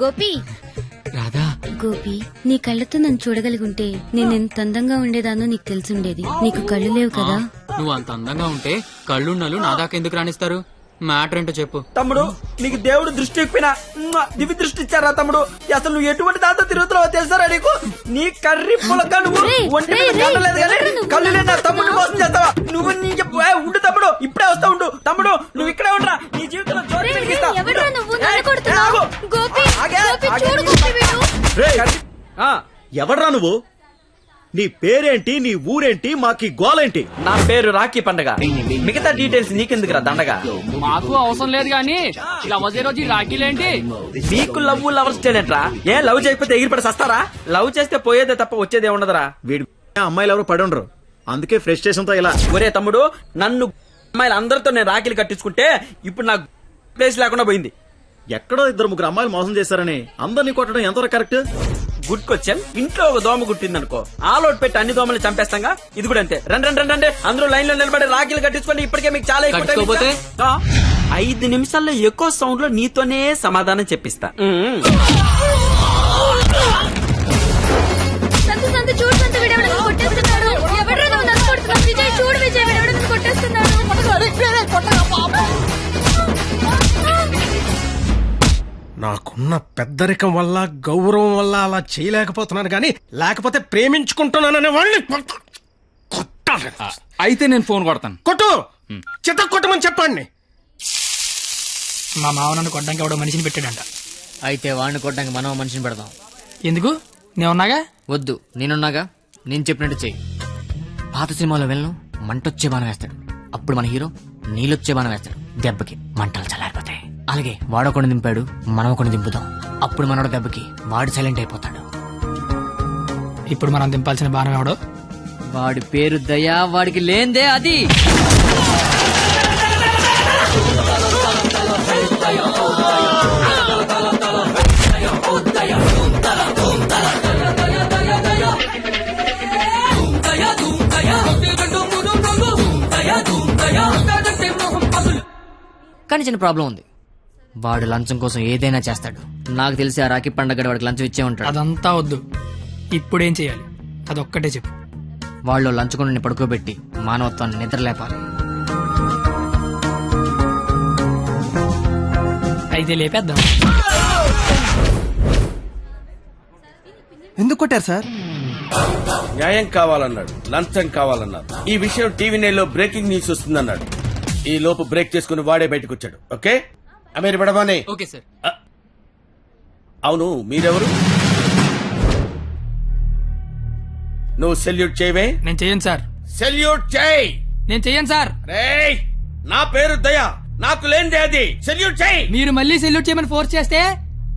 గోపి రాధా, గోపి నీ కళ్ళతో నన్ను చూడగలిగుంటే నేను ఎంత అందంగా ఉండేదానో నీకు తెలిసుండేది. నీకు కళ్ళు లేవు కదా. నువ్వు అంత అందంగా ఉంటే కళ్ళున్నలు నా దాకా ఎందుకు రాణిస్తారు? మ్యాటర్ ఏంటో చెప్పు. తమ్ముడు, నీకు దేవుడు దృష్టి ఇప్పినా దివ్య దృష్టి ఇచ్చారా తమ్ముడు? అసలు నువ్వు ఎటువంటి దాంతో తిరుగుతున్నావో తెలుసారా నీకు? నీ కర్రీ పులక నువ్వు ఒంటి మీద కట్టలేదు కానీ కళ్ళు లేని తమ్ముడు మోసం చేస్తావా నువ్వు? నీ ఉండు తమ్ముడు, ఇప్పుడే వస్తా ఉండు తమ్ముడు, నువ్వు ఇక్కడే ఉండరా. నీ జీవితంలో జ్యోతి వెలిగిస్తా. ఎవడ్రా నువ్వు? నీ పేరేంటి, నీ ఊరేంటి, మాకి గోలేంటి? నా పేరు రాఖీ పండగ. మిగతా డీటెయిల్స్ నీకెందుకురా దండగా? మాకు అవసరం లేదు గానీ లవ్ రోజు రాఖీలేంటి? నీకు లవ్ లవర్స్ చేయలేంట్రా? ఏ లవ్ చేయకపోతే ఎగిరిపడి సస్తారా? లవ్ చేస్తే పోయేదే తప్ప వచ్చేదే ఉండదురా. వీడి అమ్మాయిలు ఎవరు పడి ఉండరు, అందుకే ఫ్రస్ట్రేషన్ తో ఇలా. ఒరే తమ్ముడు, నన్ను అమ్మాయిలు అందరితో నేను రాఖీలు కట్టించుకుంటే ఇప్పుడు నాకు ప్లేస్ లేకుండా పోయింది. ఎక్కడో 2-3 అమ్మాయిలు మోసం చేశారని అందరినీ కొట్టడం ఎంతవరకు కరెక్ట్? Good question. ఇంట్లో ఒక దోమ గుట్టిందనుకో, ఆలోట్ పెట్టి అన్ని దోమల్ని చంపేస్తాంగా. ఇది కూడా అంతే. రండి అందరూ లైన్ లో నిలబడి రాఖీలు కట్టించుకోండి. ఇప్పటికే మీకు చాలా ఎక్కువ. 5 నిమిషాల్లో ఎక్కువ సౌండ్ లో నీతోనే సమాధానం చెప్పిస్తా. నాకున్న పెద్దరికం వల్ల గౌరవం వల్ల అలా చేయలేకపోతున్నాను గాని లేకపోతే ప్రేమించుకుంటున్నాననే వాళ్ళని కొట్టాలి. అయితే నేను ఫోన్ కొడతాను. కొట్టు, చిత్త కొట్టమని చెప్పండి. మా మావ నన్ను కొట్టడానికి ఎవడో మనిషిని పెట్టాడంట. అయితే వాడిని కొట్టడానికి మనం మనిషిని పెడదాం. ఎందుకు? నేనున్నాగా. వద్దు, నేనున్నాగా. నేను చెప్పినట్టు చెయ్యి. పాత సినిమాలో వెళ్ళను మంటొచ్చే బాణం వేస్తాడు, అప్పుడు మన హీరో నీళ్ళొచ్చే బాణం వేస్తాడు. దెబ్బకి మంటలు చల్లారిపోతాయి. అలాగే వాడొకడిని దింపాడు, మనం ఒకడిని దింపుదాం. అప్పుడు మనోడు దెబ్బకి వాడు సైలెంట్ అయిపోతాడు. ఇప్పుడు మనం దింపాల్సిన బాణం ఎవడో? వాడి పేరు దయా, వాడికి లేందే అది. కానీ చిన్న ప్రాబ్లం ఉంది. వాడు లంచం కోసం ఏదైనా చేస్తాడు. నాకు తెలిసి ఆ రాఖీ పండగ వాడికి లంచం ఇచ్చే ఉంటాడు. అదంతా వద్దు, ఇప్పుడేం చేయాలి అదొక్కటే చెప్పు. వాళ్ళు లంచుకొని పడుకోబెట్టి మానవత్వాన్ని నిద్ర లేపాలి. అయితే లేపేద్దాం. ఎందుకు కొట్టారు సార్? న్యాయం కావాలన్నాడు, లంచం కావాలన్నాడు. ఈ విషయం టీవీ నైన్లో బ్రేకింగ్ న్యూస్ వస్తుందన్నాడు. ఈ లోపు బ్రేక్ చేసుకుని వాడే బయటకు వచ్చాడు. ఓకే అమీర్ బడవానే. Okay sir. అవును, మీరెవరు? నువ్వు సెల్యూట్ చేయవే? నేను చెయ్యను సార్. సెల్యూట్ చేయి. నేను చెయ్యను సార్. రేయ్, నా పేరు దయా, నాకు లేనిదే అది. సెల్యూట్ చేయి. మీరు మళ్ళీ సెల్యూట్ చేయమని ఫోర్స్ చేస్తే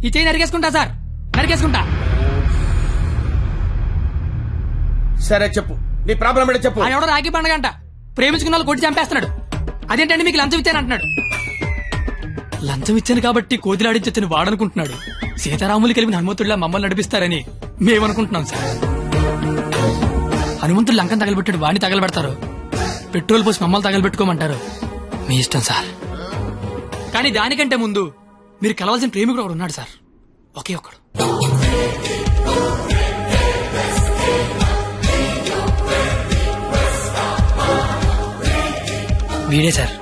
ఈ చెయ్యి నరికేసుకుంటా సార్, నరికేసుకుంటా. సరే చెప్పు, నీ ప్రాబ్లం ఏంటో చెప్పు. ఆయన ఎవడో రాఖీ పండగ అంట ప్రేమించుకున్న వాళ్ళు కొట్టి చంపేస్తున్నాడు. అదేంటంటే మీకు లంచం ఇచ్చాను అంటున్నాడు. లంచం ఇచ్చాను కాబట్టి కోతిలాడించొచ్చని వాడనుకుంటున్నాడు. సీతారాములు కలిపిన హనుమంతుడిలా మమ్మల్ని నడిపిస్తారని మేమనుకుంటున్నాం సార్. హనుమంతుడు లంకం తగలబెట్టాడు, వాడిని తగలబెడతారు. పెట్రోల్ పోసి మమ్మల్ని తగలబెట్టుకోమంటారు. మీ ఇష్టం సార్. కానీ దానికంటే ముందు మీరు కలవాల్సిన ప్రేమికుడు ఒకడు ఉన్నాడు సార్, ఒకే ఒక్కడు. వీడే సార్.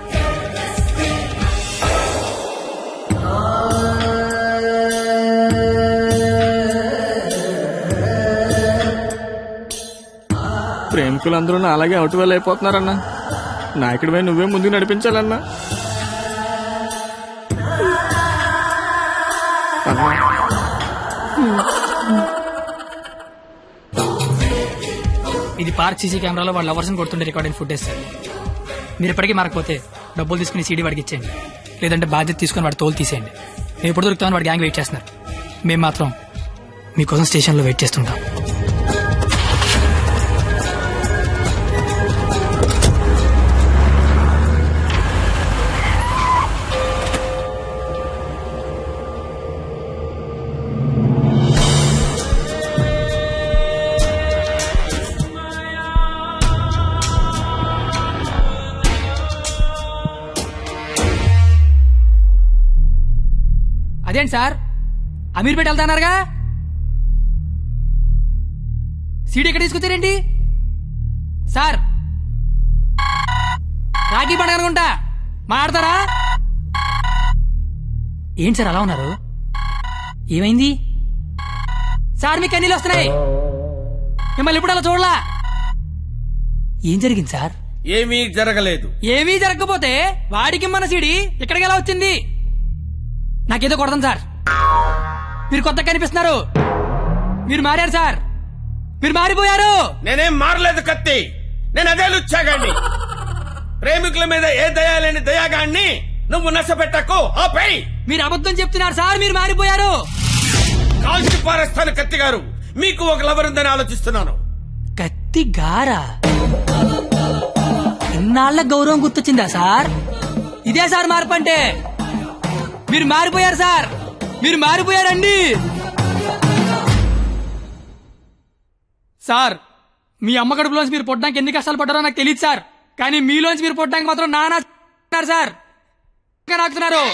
ప్రేమికులందరూ నా అలాగే అవుట్ వేలు అయిపోతున్నారన్నా. నాయకుడిపై నువ్వే ముందుకు నడిపించాలన్నా. ఇది పార్క్ సీసీ కెమెరాలో వాళ్ళ లవర్స్ కొడుతుండే రికార్డింగ్ ఫుటేజ్ సార్. మీరు ఇప్పటికీ మారకపోతే డబ్బులు తీసుకుని సీడీ వాడికి ఇచ్చేయండి, లేదంటే బాధ్యత తీసుకుని వాడి తోలు తీసేయండి. మేము ఎప్పుడు దొరుకుతామని వాడి గ్యాంగ్ వెయిట్ చేస్తున్నారు. మేము మాత్రం మీకోసం స్టేషన్లో వెయిట్ చేస్తుంటాం. అదేంటి సార్ అమీర్పేట వెళ్తానారుగా, సీడీ ఎక్కడ తీసుకొచ్చారేంటి సార్? రాఖీ పండుగ అనుకుంటా, మాట్లాడతారా? ఏంటి సార్ అలా ఉన్నారు? ఏమైంది సార్? మీకు కన్నీళ్ళు వస్తున్నాయి, మిమ్మల్ని ఇప్పుడు అలా చూడలా. ఏం జరిగింది సార్? ఏమీ జరగలేదు. ఏమీ జరగకపోతే వాడికి మన సీడీ ఇక్కడికి ఎలా వచ్చింది? నాకేదో కొడతాం సార్. మీరు కొత్తగా కనిపిస్తున్నారు, మీరు మారారు సార్, మీరు మారిపోయారు. నేనేం మారలేదు కత్తి, నేను అదే లుచ్చాగాన్ని. ప్రేమికుల మీద ఏ దయాలేని దయాగాన్ని నువ్వు నష్టపెట్టకు. ఆపై మీరు అబద్ధం చెప్తున్నారు సార్, మీరు మారిపోయారు. కాల్చి పారేస్తాను కత్తి గారు. మీకు ఒక లవర్ ఉందని ఆలోచిస్తున్నాను. కత్తి గారా? ఇన్నాళ్ల గౌరవం గుర్తొచ్చిందా సార్? ఇదే సార్ మార్పు అంటే. మీరు మారిపోయారు సార్, మీరు మారిపోయారండి. సార్, మీ అమ్మ కడుపులోంచి మీరు పుట్టడానికి ఎన్ని కష్టాలు పడ్డారో నాకు తెలియదు సార్, కానీ మీలోంచి మీరు పుట్టడానికి మాత్రం నానా సార్ నాకుతున్నారు.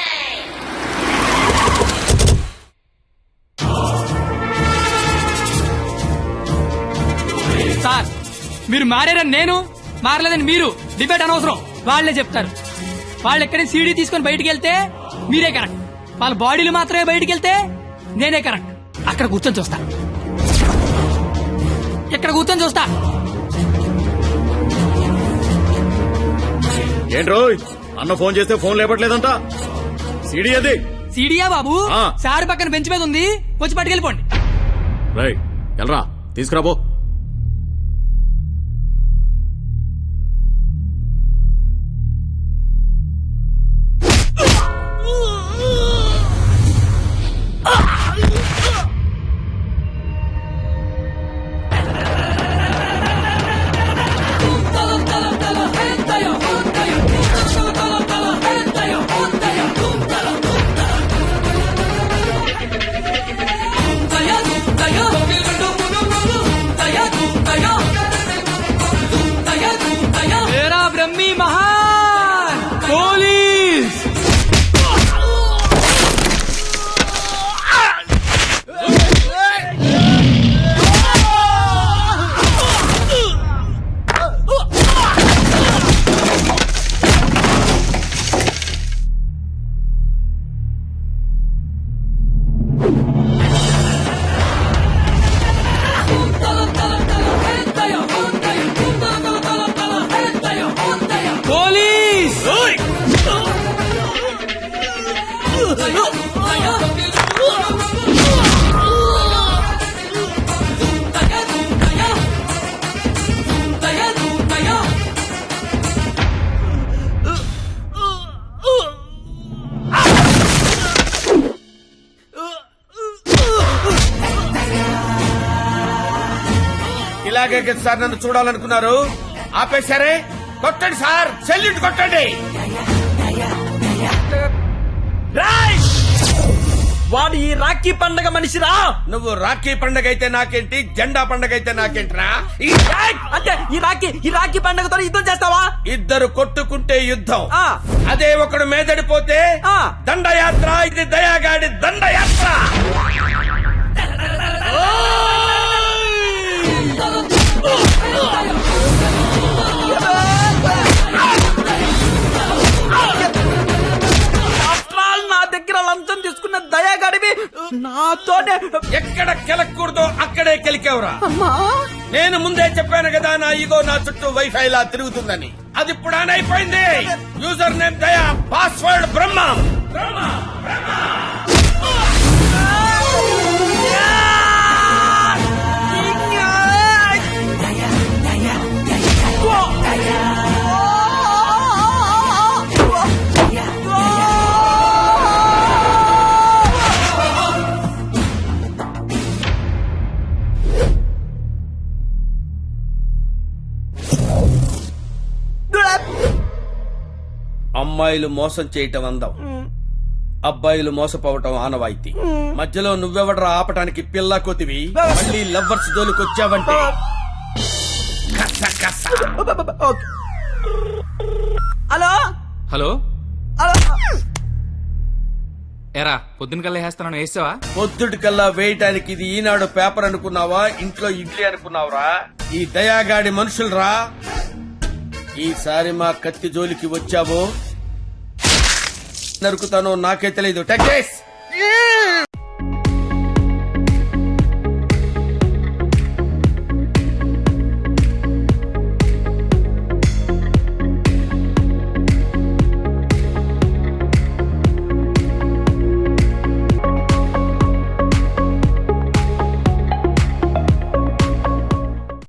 సార్, మీరు మారారని నేను, మారలేదని మీరు డిబేట్ అనవసరం. వాళ్లే చెప్తారు. వాళ్ళు ఎక్కడి సీడీ తీసుకొని బయటికి వెళ్తే మీరే కరెక్ట్, వాళ్ళ బాడీలు మాత్రమే బయటికి వెళ్తే నేనే కరెక్ట్. అక్కడ కూర్చొని చూస్తా, ఇక్కడ కూర్చొని చూస్తా. ఏంట్రో అన్న ఫోన్ చేస్తే ఫోన్ లేపట్లేదంట. సీడీ అది. సీడీయా బాబు? ఆ. సార్ పక్కన బెంచ్ మీద ఉంది, వచ్చి పట్టుకెళ్ళిపోండి. రైట్, ఎల్రా తీసుకురాబో. బ్రహ్మి మహాన్ పోలీస్. ఇలాగే కదా సార్ నన్ను చూడాలనుకున్నారు? ఆపేశారే. కొట్టండి సార్, సెల్యూట్ కొట్టండి. వాడు ఈ రాఖీ పండగ మనిషిరా. నువ్వు రాఖీ పండగ అయితే నాకేంటి, జెండా పండగ అయితే నాకేంట్రా? అంటే ఈ రాఖీ పండగతో యుద్ధం చేస్తావా? ఇద్దరు కొట్టుకుంటే యుద్ధం. ఆ. అదే ఒకడు మేదడిపోతే ఆ. దండయాత్ర. ఇది దయాగాడి దండయాత్ర. నా దగ్గర లంచం తీసుకున్న దయాగాడివి నాతోనే ఎక్కడ కెలకూడదో అక్కడే కెలికేవరా. నేను ముందే చెప్పాను కదా, నా ఈగో నా చుట్టూ వైఫై లా తిరుగుతుందని. అది ఇప్పుడు ఆన్ అయిపోయింది. యూజర్ నేమ్ దయా, పాస్వర్డ్ బ్రహ్మ. అమ్మాయిలు మోసం చేయటం అందం, అబ్బాయిలు మోసపోవటం ఆనవాయితీ. మధ్యలో నువ్వెవడరా ఆపటానికి పిల్ల కొతివి? మళ్ళీ లవ్వర్స్ జోలికొచ్చావంటే హలో హలో, హలో ఎరా పొద్దున కల్లా వేస్తాను వేసావా? పొద్దుటికల్లా వేయటానికి ఇది ఈనాడు పేపర్ అనుకున్నావా, ఇంట్లో ఇడ్లీ అనుకున్నావురా? ఈ దయాగాడి మనుషులరా. ఈసారి మా కత్తి జోలికి వచ్చావో నరుకుతానో నాకే తెలీదు. Tech this.